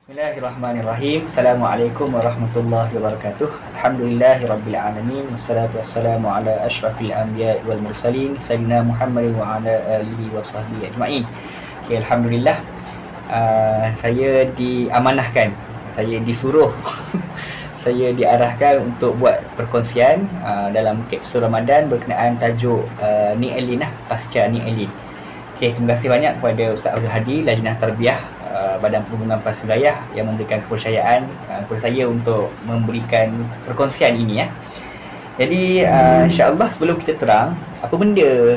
Bismillahirrahmanirrahim. Assalamualaikum warahmatullahi wabarakatuh. Alhamdulillahirabbil alamin. Wassalatu wassalamu ala asyrafil anbiya'i wal mursalin sayyidina Muhammad wa ala alihi wa sahbihi ajma'in. Okay, alhamdulillah. Saya diamanahkan, saya disuruh saya diarahkan untuk buat perkongsian dalam kapsul Ramadan berkenaan tajuk Ni Elin pasca Ni Elin. Okay, terima kasih banyak kepada Ustaz Abdul Hadi, Lajnah Tarbiyah Badan Perhubungan PAS Wilayah yang memberikan kepercayaan kepada saya untuk memberikan perkongsian ini. Jadi insya-Allah sebelum kita terang apa benda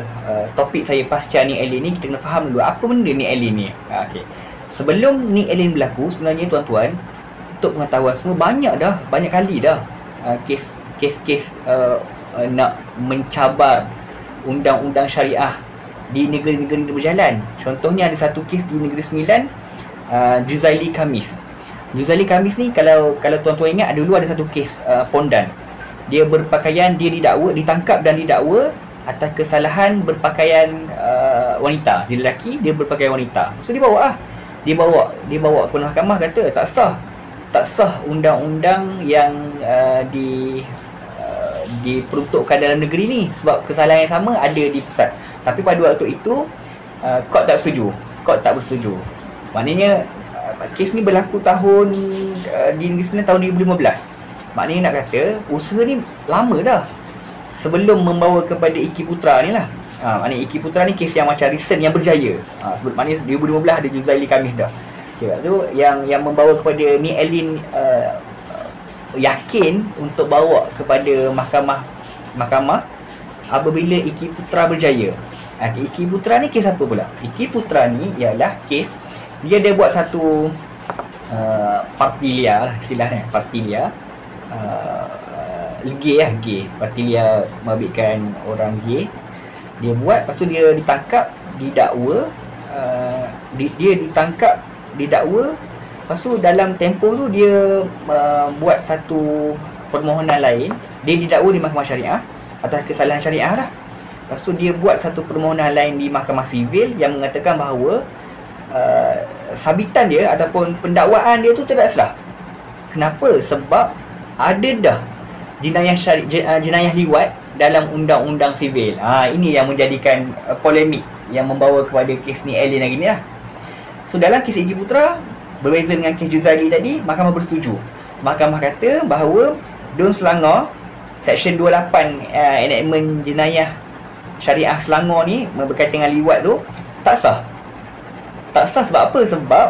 topik saya pasca Ni Elin ni, kita kena faham dulu apa benda Ni Elin ni. Okey. Sebelum Ni Elin berlaku, sebenarnya tuan-tuan, untuk pengetahuan semua, banyak kali dah kes nak mencabar undang-undang syariah di negeri-negeri berjalan. Contohnya ada satu kes di Negeri Sembilan, Juzaili Khamis. Juzaili Khamis ni kalau tuan-tuan ingat, dulu ada satu kes pondan. Dia berpakaian, dia ditangkap dan didakwa atas kesalahan berpakaian wanita. Dia lelaki, dia berpakaian wanita. So dia bawa ke mahkamah, kata tak sah undang-undang yang diperuntukkan dalam negeri ni, sebab kesalahan yang sama ada di pusat. Tapi pada waktu itu court tak bersetuju. Maknanya kes ni berlaku tahun di Negeri Sembilan tahun 2015. Maknanya nak kata usaha ni lama dah, sebelum membawa kepada Iki Putra ni lah. Maknanya Iki Putra ni kes yang macam recent, yang berjaya. Maknanya 2015 ada Juzaili Khamis dah. Okay, tu yang membawa kepada Ni Elin yakin untuk bawa kepada mahkamah apabila Iki Putra berjaya. Iki Putra ni kes apa pula? Iki Putra ni ialah kes dia buat satu parti liar, istilahnya parti liar, gay. Parti liar mabitkan orang gay. Dia buat, lepas tu dia ditangkap, didakwa, lepas tu dalam tempoh tu dia buat satu permohonan lain. Dia didakwa di Mahkamah Syariah atas kesalahan syariah lah. Lepas tu dia buat satu permohonan lain di Mahkamah Sivil yang mengatakan bahawa sabitan dia ataupun pendakwaan dia tu tidak sah. Kenapa? Sebab ada dah jenayah liwat dalam undang-undang sivil. Ini yang menjadikan polemik yang membawa kepada kes Ni Elin lagi ni lah. So dalam kes Iki Putra, berbeza dengan kes Juzaili tadi, mahkamah bersetuju. Mahkamah kata bahawa Dun Selangor Seksyen 28 enactment jenayah syariah Selangor ni berkaitan dengan liwat tu tak sah. Tak sah sebab apa? Sebab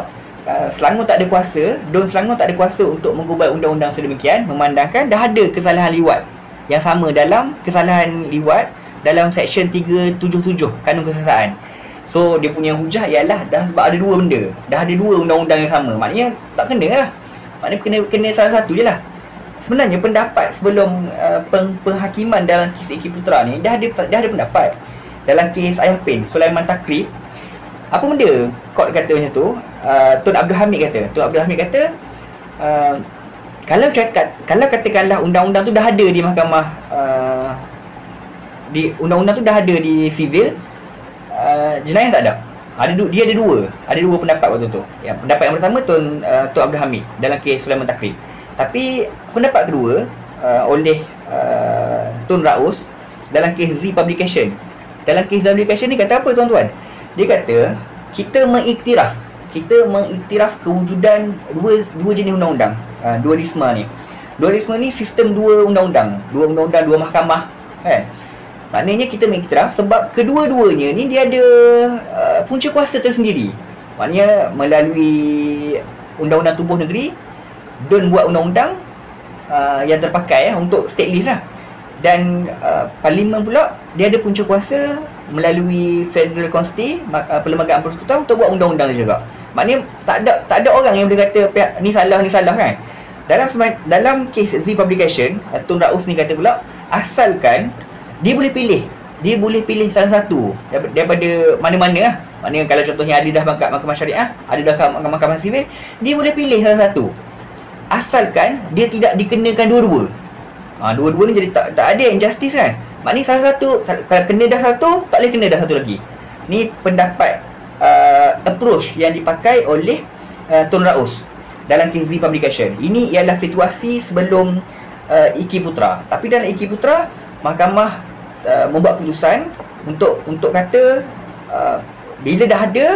Selangor tak ada kuasa, Dun Selangor tak ada kuasa untuk mengubah undang-undang sedemikian, memandangkan dah ada kesalahan liwat yang sama dalam kesalahan liwat dalam Seksyen 377 Kanun Kesesahan. So dia punya hujah ialah dah sebab ada dua benda, dah ada dua undang-undang yang sama, maknanya tak kena lah. Maknanya kena salah satu je lah. Sebenarnya pendapat sebelum penghakiman dalam kes Iki Putra ni dah ada pendapat. Dalam kes Ayah Pen, Sulaiman Takrib, apa benda court kata macam tu? Tun Abdul Hamid kata kalau katakanlah undang-undang tu dah ada di mahkamah, di undang-undang tu dah ada di sivil, jenayah tak ada. Dia ada dua pendapat waktu tu. Yang pendapat yang pertama Tun Abdul Hamid dalam kes Sulaiman Takrib. Tapi pendapat kedua oleh Tun Raus dalam kes Z Publication. Dalam kes Z Publication ni kata apa tuan-tuan? Dia kata kita mengiktiraf kewujudan dua jenis undang-undang, dualisme ni. Dualisme ni sistem dua undang-undang, dua mahkamah, kan? Maknanya kita mengiktiraf sebab kedua-duanya ni dia ada punca kuasa tersendiri. Maknanya melalui undang-undang tubuh negeri, Dun buat undang-undang yang terpakai untuk state list lah. Dan Parlimen pula dia ada punca kuasa melalui Federal Constitution, Perlembagaan Persekutuan, untuk buat undang-undang juga. Maknanya tak ada orang yang boleh kata pihak ni salah kan. Dalam kes Z Publication, Tun Raus ni kata pula, asalkan dia boleh pilih salah satu daripada mana-mana lah. Maknanya kalau contohnya ada dah mahkamah syariah, ada dah mahkamah sivil, dia boleh pilih salah satu, asalkan dia tidak dikenakan dua-dua. Dua-dua ni jadi tak ada injustice kan. Maknanya salah satu, kalau kena dah satu, tak boleh kena dah satu lagi. Ni pendapat approach yang dipakai oleh Tun Raus. dalam kes Z Publication. Ini ialah situasi sebelum Iki Putra. Tapi dalam Iki Putra, mahkamah membuat keputusan untuk kata bila dah ada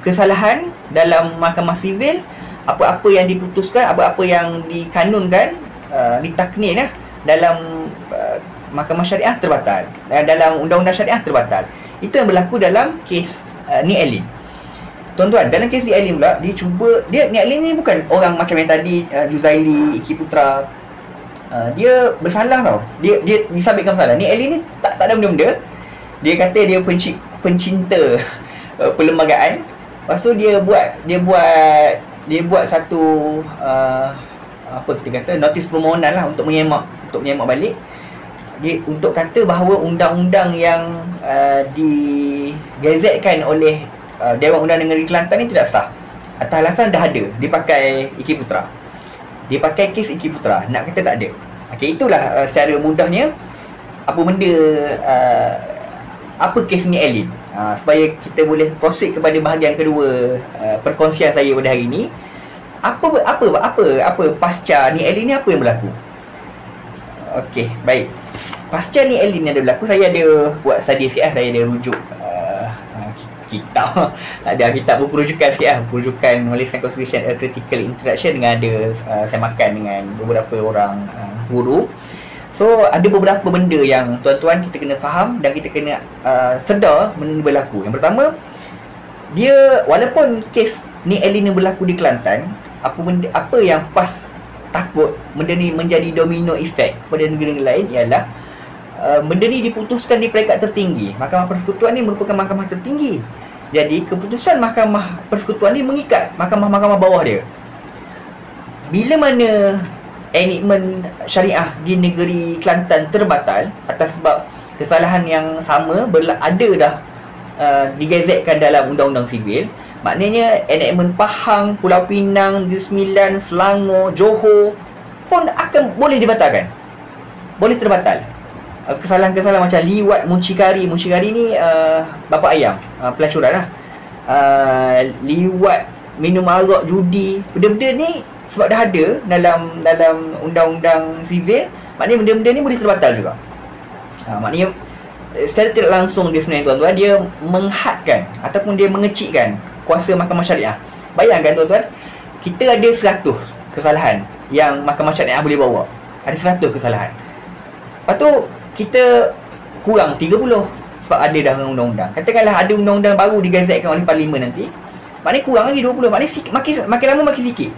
kesalahan dalam mahkamah sivil, apa-apa yang diputuskan, apa-apa yang dikanunkan, ditaknin dalam mahkamah syariah terbatal, dalam undang-undang syariah terbatal. Itu yang berlaku dalam kes Nik Alin. Tuan-tuan, dalam kes Nik Alin pula, Nik Alin ni bukan orang macam yang tadi Juzaili, Iki Putra. Dia bersalah tau. Dia disabitkan bersalah. Nik Alin ni tak ada benda-benda. Dia kata dia pencinta perlembagaan. Lepas tu dia buat satu apa kita kata, notis permohonan lah untuk menyemak balik. Dia untuk kata bahawa undang-undang yang digazetkan oleh Dewan Undang Negeri Kelantan ni tidak sah. Atas alasan dah ada dipakai Iki Putra. Dipakai kes Iki Putra. Nak kata tak ada. Okey, itulah secara mudahnya apa benda apa kes Nik Alin. Supaya kita boleh proceed kepada bahagian kedua perkongsian saya pada hari ini. Apa pasca Nik Alin ni, apa yang berlaku? Okey, baik. Pasca Nik Alin ni ada berlaku, saya ada buat study sikit saya ada rujuk kitab. Ada kitab berperujukan sikit perujukan Malaysian Constitution, A Critical Introduction, dengan ada saya makan dengan beberapa orang guru. So ada beberapa benda yang tuan-tuan kita kena faham dan kita kena sedar benda ni berlaku. Yang pertama, dia walaupun kes Nik Alin ni berlaku di Kelantan, apa yang PAS takut benda ni menjadi domino effect kepada negara-negara lain ialah benda ni diputuskan di peringkat tertinggi. Mahkamah Persekutuan ni merupakan mahkamah tertinggi. Jadi keputusan Mahkamah Persekutuan ni mengikat mahkamah-mahkamah bawah dia. Bila mana enactment syariah di negeri Kelantan terbatal atas sebab kesalahan yang sama ada dah digazetkan dalam undang-undang sivil, maknanya enactment Pahang, Pulau Pinang, Negeri Sembilan, Selangor, Johor pun akan boleh dibatalkan. Boleh terbatal. Kesalahan-kesalahan macam liwat, muncikari ni bapa ayam, pelacuran lah. Liwat, minum arak, judi, benda-benda ni sebab dah ada dalam undang-undang sivil, maknanya benda-benda ni boleh terbatal juga. Maknanya secara tidak langsung dia sebenarnya tuan-tuan, dia menghadkan ataupun dia mengecikkan kuasa mahkamah syariah. Bayangkan tuan-tuan, kita ada 100 kesalahan yang mahkamah syariah boleh bawa. Ada 100 kesalahan. Lepas tu kita kurang 30 sebab ada dah undang-undang. Katakanlah ada undang-undang baru digazetkan oleh parlimen nanti, maknanya kurang lagi 20. Maknanya makin lama makin sikit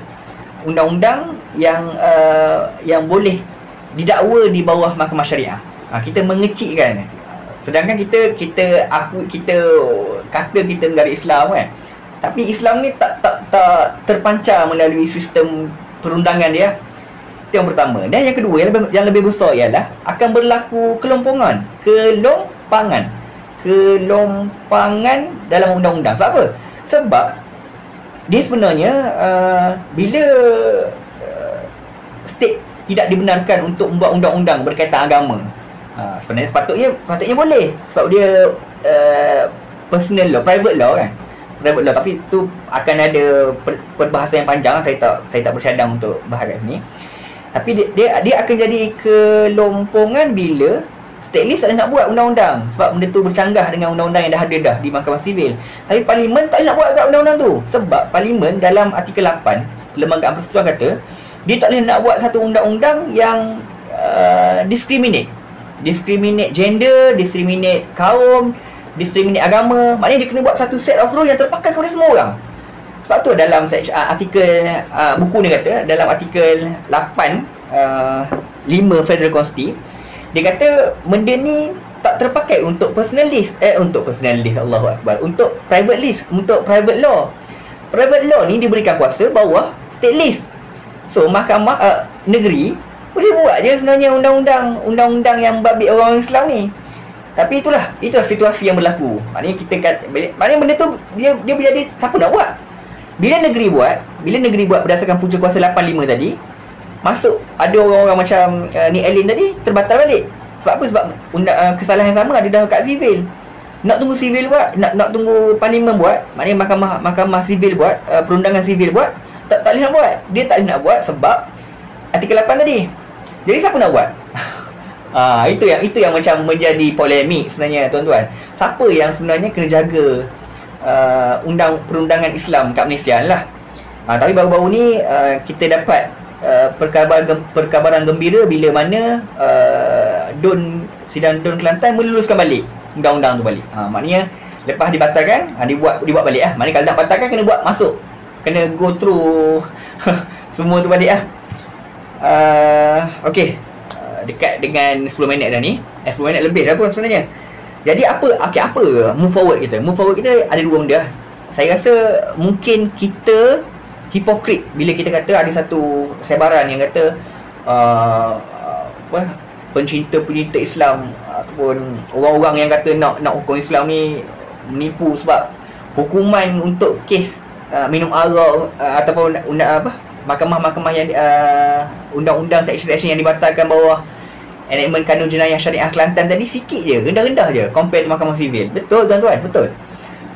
undang-undang yang boleh didakwa di bawah mahkamah syariah. Kita mengecikkan. Sedangkan kita kata kita negara Islam kan. Tapi Islam ni tak terpancar melalui sistem perundangan dia. Itu yang pertama. Dan yang kedua, yang lebih besar ialah akan berlaku kelompangan dalam undang-undang. Sebab apa? Sebab dia sebenarnya bila state tidak dibenarkan untuk membuat undang-undang berkaitan agama, sebenarnya sepatutnya boleh sebab dia personal law, private law kan. Private law, tapi tu akan ada perbahasan yang panjang. Saya tak bercadang untuk bahas kat sini. Tapi dia akan jadi kelompongan bila state list tak nak buat undang-undang sebab benda tu bercanggah dengan undang-undang yang dah ada dah di mahkamah sivil. Tapi parlimen tak nak buat kat undang-undang tu sebab parlimen dalam artikel 8 Perlembagaan Persekutuan kata dia tak boleh nak buat satu undang-undang yang discriminate gender, discriminate kaum, discriminate agama. Maknanya dia kena buat satu set of rule yang terpakai kepada semua orang. Sebab tu dalam artikel buku ni kata, dalam artikel 8 5 Federal Constitution, dia kata benda ni tak terpakai untuk personal list, Allahu Akbar, untuk private list, untuk private law. Private law ni diberikan kuasa bawah state list. So mahkamah negeri boleh buat je sebenarnya undang-undang yang babit orang Islam ni. Tapi itulah situasi yang berlaku. Maknanya benda tu dia boleh jadi siapa nak buat. Bila negeri buat berdasarkan punca kuasa 85 tadi, masuk ada orang-orang macam Nik Alin tadi terbatal balik. Sebab apa? Sebab kesalahan yang sama ada dah kat sivil. Nak tunggu sivil buat, nak tunggu parlimen buat, maknanya mahkamah sivil buat, perundangan sivil buat, tak boleh nak buat. Dia tak boleh nak buat sebab artikel 8 tadi. Jadi siapa nak buat? Itu yang macam menjadi polemik sebenarnya tuan-tuan. Siapa yang sebenarnya kena jaga perundangan Islam kat Malaysia lah. Tapi baru-baru ni kita dapat perkabaran gembira bila mana sidang Dun Kelantan meluluskan balik undang-undang tu balik. Maknanya lepas dibatalkan, dibuat balik lah. Maknanya kalau nak batalkan kena buat masuk, kena go through semua tu balik lah. Okey, dekat dengan 10 minit dah ni, 10 minit lebih dah pun sebenarnya. Jadi apa move forward kita ada dua benda. Saya rasa mungkin kita hipokrit bila kita kata ada satu sebaran yang kata pencinta Islam ataupun orang-orang yang kata nak hukum Islam ni menipu sebab hukuman untuk kes minum arak ataupun mahkamah yang undang-undang section yang dibatalkan bawah enactment kanun jenayah syariah Kelantan tadi sikit je, rendah-rendah je compare tu mahkamah sivil. Betul tuan-tuan, betul.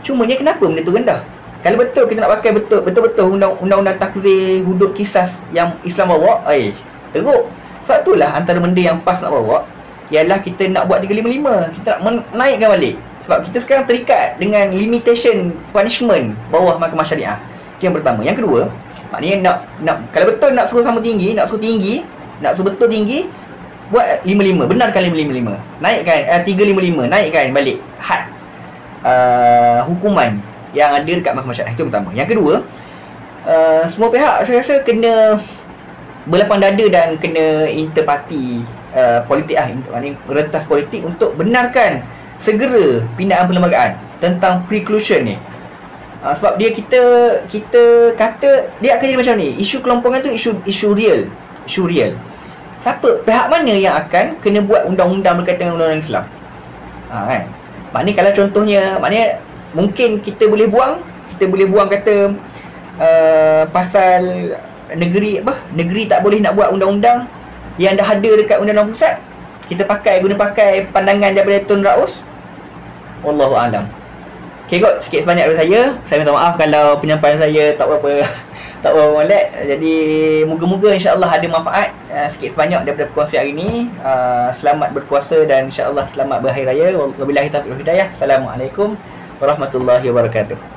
Cumanya kenapa benda tu rendah? Kalau betul kita nak pakai betul-betul undang-undang takzir hudud kisas yang Islam bawa, teruk. Sebab itulah antara benda yang PAS nak bawa ialah kita nak buat 355. Kita nak menaikkan balik. Sebab kita sekarang terikat dengan limitation punishment bawah mahkamah syariah. Itu yang pertama. Yang kedua, maknanya nak kalau betul nak suruh sama tinggi, nak suruh betul tinggi, buat 55, benarkan 555. Naikkan 355, naikkan balik had hukuman yang ada dekat mahkamah syariah. Itu pertama. Yang kedua, semua pihak saya rasa kena berlapang dada dan kena interparti politik maknanya rentas politik untuk benarkan segera pindaan perlembagaan tentang preclusion ni. Sebab dia kita kata dia akan jadi macam ni. Isu kelompokan tu isu real. Siapa, pihak mana yang akan kena buat undang-undang berkaitan dengan undang-undang Islam? Kan? Maknanya kalau contohnya, maknanya mungkin kita boleh buang kata pasal negeri tak boleh nak buat undang-undang yang dah ada dekat undang-undang pusat. Kita guna pakai pandangan daripada Tun Raus. Wallahu a'lam. Okay kot, sikit sebanyak daripada saya. Saya minta maaf kalau penyampaian saya tak berapa molek. Jadi moga-moga insya-Allah ada manfaat sikit sebanyak daripada perkongsian hari ini. Selamat berpuasa dan insya-Allah selamat berhari raya. Wabillahi taufiq wal hidayah. Assalamualaikum warahmatullahi wabarakatuh.